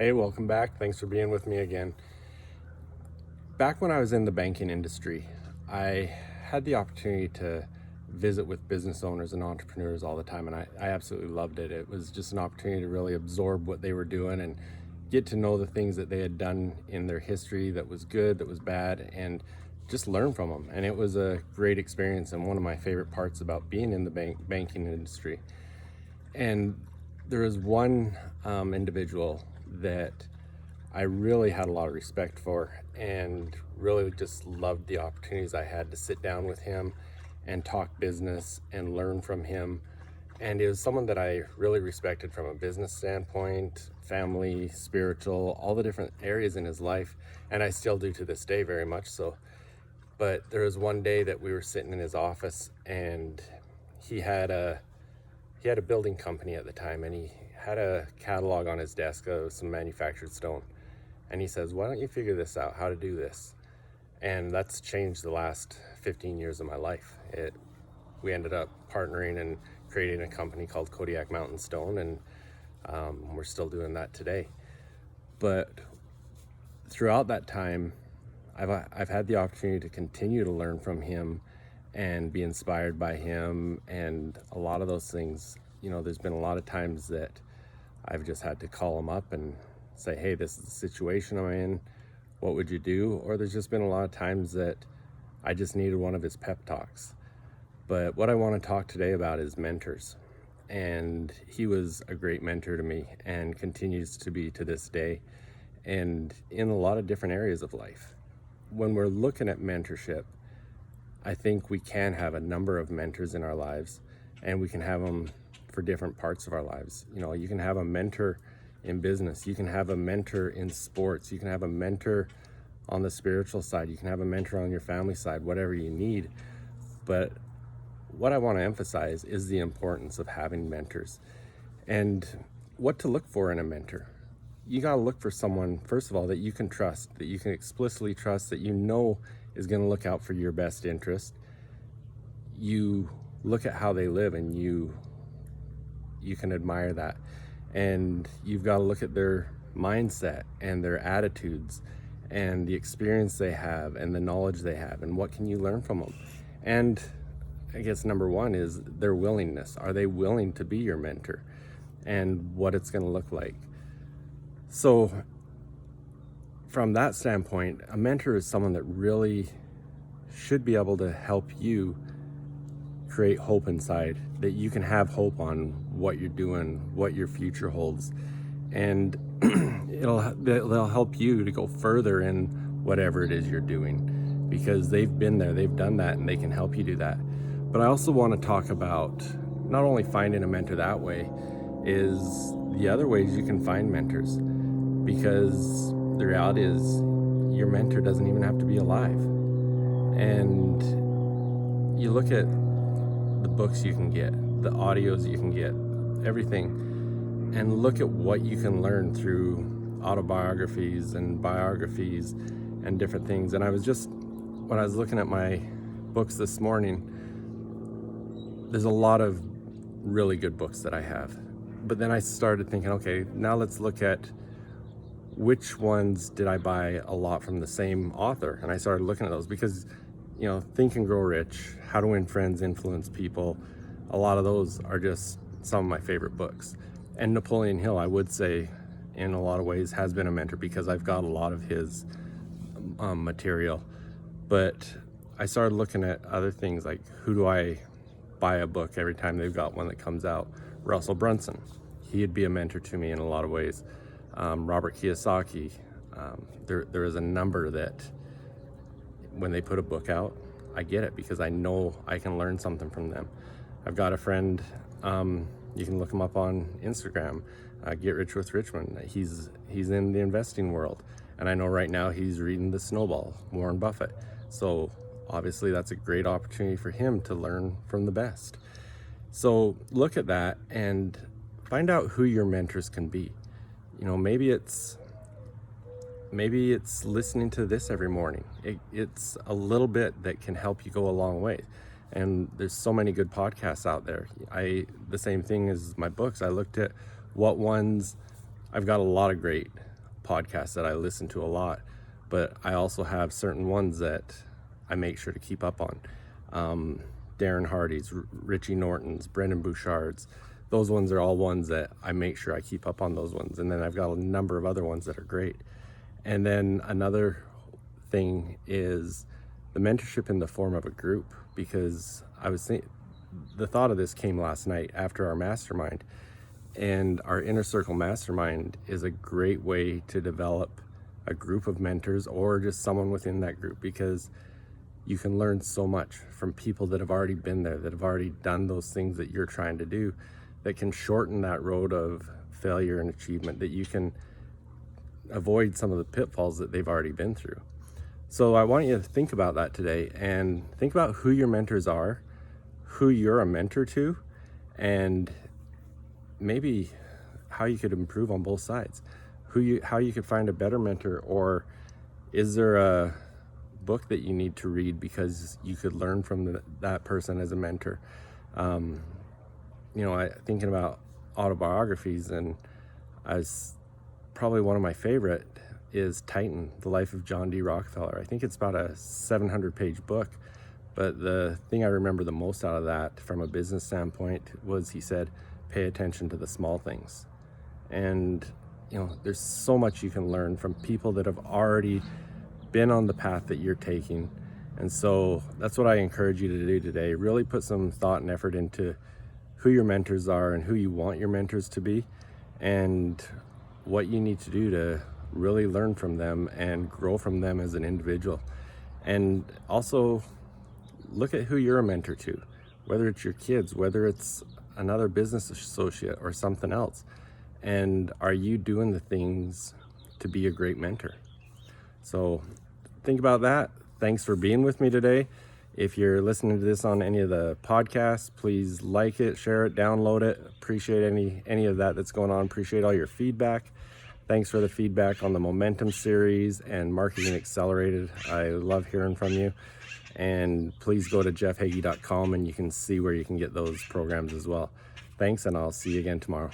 Hey, welcome back. Thanks for being with me again. Back when I was in the banking industry, I had the opportunity to visit with business owners and entrepreneurs all the time, and I absolutely loved it. It was just an opportunity to really absorb what they were doing and get to know the things that they had done in their history that was good, that was bad, and just learn from them. And it was a great experience and one of my favorite parts about being in the banking industry. And there was one individual that I really had a lot of respect for and really just loved the opportunities I had to sit down with him and talk business and learn from him. And it was someone that I really respected from a business standpoint, family, spiritual, all the different areas in his life. And I still do to this day, very much so. But there was one day that we were sitting in his office, and he had a building company at the time, and he had a catalog on his desk of some manufactured stone. And he says, why don't you figure this out, how to do this? And that's changed the last 15 years of my life. We ended up partnering and creating a company called Kodiak Mountain Stone, and we're still doing that today. But throughout that time, I've had the opportunity to continue to learn from him and be inspired by him, and a lot of those things, there's been a lot of times that I've just had to call him up and say, hey, this is the situation I'm in, what would you do? Or there's just been a lot of times that I just needed one of his pep talks. But what I want to talk today about is mentors. And he was a great mentor to me and continues to be to this day, and in a lot of different areas of life. When we're looking at mentorship, I think we can have a number of mentors in our lives, and we can have them for different parts of our lives. You can have a mentor in business, you can have a mentor in sports, you can have a mentor on the spiritual side, you can have a mentor on your family side, whatever you need. But what I want to emphasize is the importance of having mentors and what to look for in a mentor. You got to look for someone, first of all, that you can trust, that you can explicitly trust, that is going to look out for your best interest. You look at how they live, and you can admire that. And you've got to look at their mindset and their attitudes and the experience they have and the knowledge they have, and what can you learn from them. And I guess number one is their willingness. Are they willing to be your mentor, and what it's going to look like? So from that standpoint, a mentor is someone that really should be able to help you create hope inside, that you can have hope on what you're doing, what your future holds, and they'll help you to go further in whatever it is you're doing, because they've been there, they've done that, and they can help you do that. But I also want to talk about not only finding a mentor that way, is the other ways you can find mentors, because the reality is your mentor doesn't even have to be alive. And you look at the books you can get, the audios you can get, everything, and look at what you can learn through autobiographies and biographies and different things. And when I was looking at my books this morning, there's a lot of really good books that I have. But then I started thinking, okay, now let's look at which ones did I buy a lot from the same author. And I started looking at those because, Think and Grow Rich, How to Win Friends, Influence People, a lot of those are just some of my favorite books. And Napoleon Hill, I would say, in a lot of ways, has been a mentor because I've got a lot of his material. But I started looking at other things, like who do I buy a book every time they've got one that comes out? Russell Brunson, he'd be a mentor to me in a lot of ways. Robert Kiyosaki, there is a number that when they put a book out, I get it because I know I can learn something from them. I've got a friend, you can look him up on Instagram, Get Rich with Richmond. He's in the investing world, and I know right now he's reading The Snowball, Warren Buffett. So obviously that's a great opportunity for him to learn from the best. So look at that and find out who your mentors can be. Maybe it's listening to this every morning. It's a little bit that can help you go a long way. And there's so many good podcasts out there. The same thing as my books. I looked at what ones, I've got a lot of great podcasts that I listen to a lot, but I also have certain ones that I make sure to keep up on. Darren Hardy's, Richie Norton's, Brendan Bouchard's. Those ones are all ones that I make sure I keep up on those ones. And then I've got a number of other ones that are great. And then another thing is the mentorship in the form of a group, because I was thinking, the thought of this came last night after our mastermind, and our inner circle mastermind is a great way to develop a group of mentors or just someone within that group, because you can learn so much from people that have already been there, that have already done those things that you're trying to do, that can shorten that road of failure and achievement, that you can avoid some of the pitfalls that they've already been through. So I want you to think about that today, and think about who your mentors are, who you're a mentor to, and maybe how you could improve on both sides, how you could find a better mentor, or is there a book that you need to read because you could learn from that person as a mentor. Thinking about autobiographies, and probably one of my favorite is Titan, The Life of John D. Rockefeller. I think it's about a 700-page book, but the thing I remember the most out of that from a business standpoint was he said, pay attention to the small things. And there's so much you can learn from people that have already been on the path that you're taking. And so that's what I encourage you to do today. Really put some thought and effort into who your mentors are and who you want your mentors to be, and what you need to do to really learn from them and grow from them as an individual. And also look at who you're a mentor to, whether it's your kids, whether it's another business associate or something else. And are you doing the things to be a great mentor? So think about that. Thanks for being with me today. If you're listening to this on any of the podcasts, please like it, share it, download it. Appreciate any of that that's going on. Appreciate all your feedback. Thanks for the feedback on the Momentum series and Marketing Accelerated. I love hearing from you. And please go to jeffheggie.com and you can see where you can get those programs as well. Thanks, and I'll see you again tomorrow.